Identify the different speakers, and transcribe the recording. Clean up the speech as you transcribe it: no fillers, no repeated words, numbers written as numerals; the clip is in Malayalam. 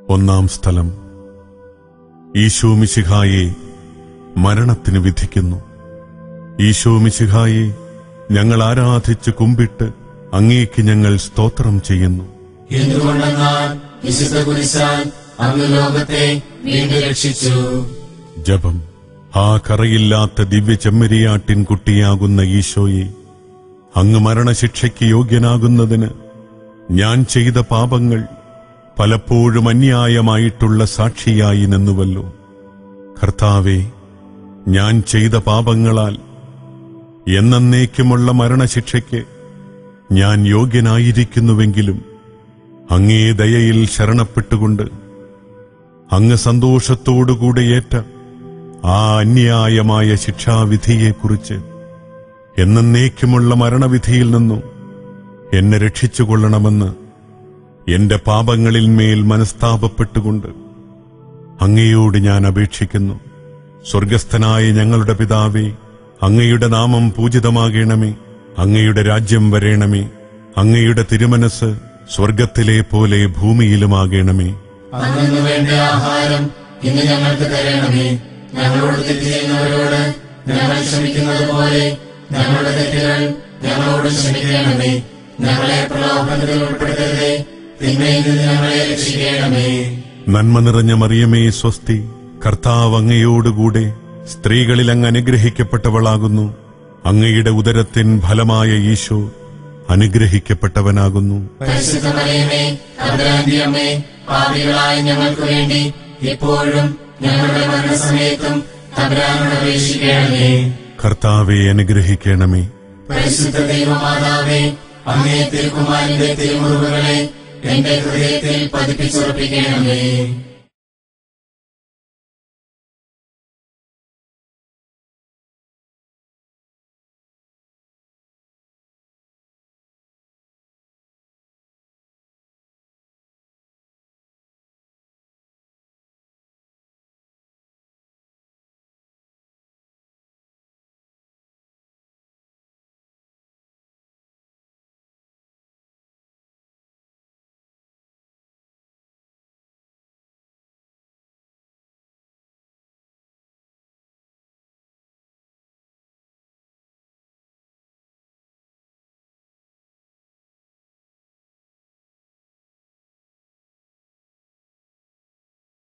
Speaker 1: ഒന്നാം സ്ഥലം. ഈശോ മിശിഹായെ മരണത്തിന് വിധിക്കുന്നു. ഈശോ മിശിഹായെ ഞങ്ങൾ ആരാധിച്ച് കുമ്പിട്ട് അങ്ങേക്ക് ഞങ്ങൾ സ്തോത്രം ചെയ്യുന്നു.
Speaker 2: എന്തുകൊണ്ടെന്നാൽ വിശുദ്ധ കുരിശാൽ അങ്ങ് ലോകത്തെ വീണ്ടും രക്ഷിച്ചു.
Speaker 1: ജപം. ആ കറയില്ലാത്ത ദിവ്യ ചെമ്മരിയാട്ടിൻ കുട്ടിയാകുന്ന ഈശോയെ, അങ്ങ് മരണശിക്ഷയ്ക്ക് യോഗ്യനാകുന്നതിന് ഞാൻ ചെയ്ത പാപങ്ങൾ പലപ്പോഴും അന്യായമായിട്ടുള്ള സാക്ഷിയായി നിന്നുവല്ലോ. കർത്താവേ, ഞാൻ ചെയ്ത പാപങ്ങളാൽ എന്നേക്കുമുള്ള മരണശിക്ഷയ്ക്ക് ഞാൻ യോഗ്യനായിരിക്കുന്നുവെങ്കിലും അങ്ങേ ദയയിൽ ശരണപ്പെട്ടുകൊണ്ട് അങ്ങ് സന്തോഷത്തോടുകൂടെ ഏറ്റ ആ അന്യായമായ ശിക്ഷാവിധിയെക്കുറിച്ച് എന്നേക്കുമുള്ള മരണവിധിയിൽ നിന്നും എന്നെ രക്ഷിച്ചുകൊള്ളണമെന്ന് എന്റെ പാപങ്ങളിന്മേൽ മനസ്താപപ്പെട്ടുകൊണ്ട് അങ്ങയോട് ഞാൻ അപേക്ഷിക്കുന്നു. സ്വർഗസ്ഥനായ ഞങ്ങളുടെ പിതാവേ, അങ്ങയുടെ നാമം പൂജിതമാകണമേ. അങ്ങയുടെ രാജ്യം വരേണമേ. അങ്ങയുടെ തിരുമനസ് സ്വർഗത്തിലെ പോലെ ഭൂമിയിലുമാകണമേ.
Speaker 2: അന്നു വേണ്ട ആഹാരം ഇന്ന് ഞങ്ങൾക്ക് തരണമേ. ഞങ്ങളോട് തെറ്റ് ചെയ്യുന്നവരോട് ഞങ്ങൾ ക്ഷമിക്കുന്നത് പോലെ ഞങ്ങളുടെ തെറ്റുകൾ ഞങ്ങളോട് ക്ഷമിക്കണമേ. ഞങ്ങളെ പ്രലോഭനത്തിൽ ഉൾപ്പെടുത്തരുതേ, തിന്മയിൽ നിന്ന് ഞങ്ങളെ രക്ഷിക്കണമേ.
Speaker 1: നന്മ നിറഞ്ഞ മറിയമേ സ്വസ്തി, കർത്താവ് അങ്ങയോടുകൂടെ സ്ത്രീകളിൽ അങ്ങ് അനുഗ്രഹിക്കപ്പെട്ടവളാകുന്നു. അങ്ങയുടെ ഉദരത്തിൻ ഫലമായ ഈശോ അനുഗ്രഹിക്കപ്പെട്ടവനാകുന്നു.
Speaker 2: പരിശുദ്ധ മറിയമേ, തമ്പുരാന്റെ അമ്മേ, പാപികളായ ഞങ്ങൾക്ക് വേണ്ടി ഇപ്പോഴും ഞങ്ങളുടെ മരണസമയത്തും തമ്പുരാനോട് അപേക്ഷിക്കണമേ.
Speaker 1: കർത്താവെ അനുഗ്രഹിക്കണമേ.
Speaker 2: പരിശുദ്ധ ദൈവമാതാവേ, അങ്ങേ തിരുക്കുമാരന്റെ തിരുമുറിവുകളെ എന്റെ ഹൃദയത്തിൽ പതിപ്പിച്ചുറപ്പിക്കണമേ.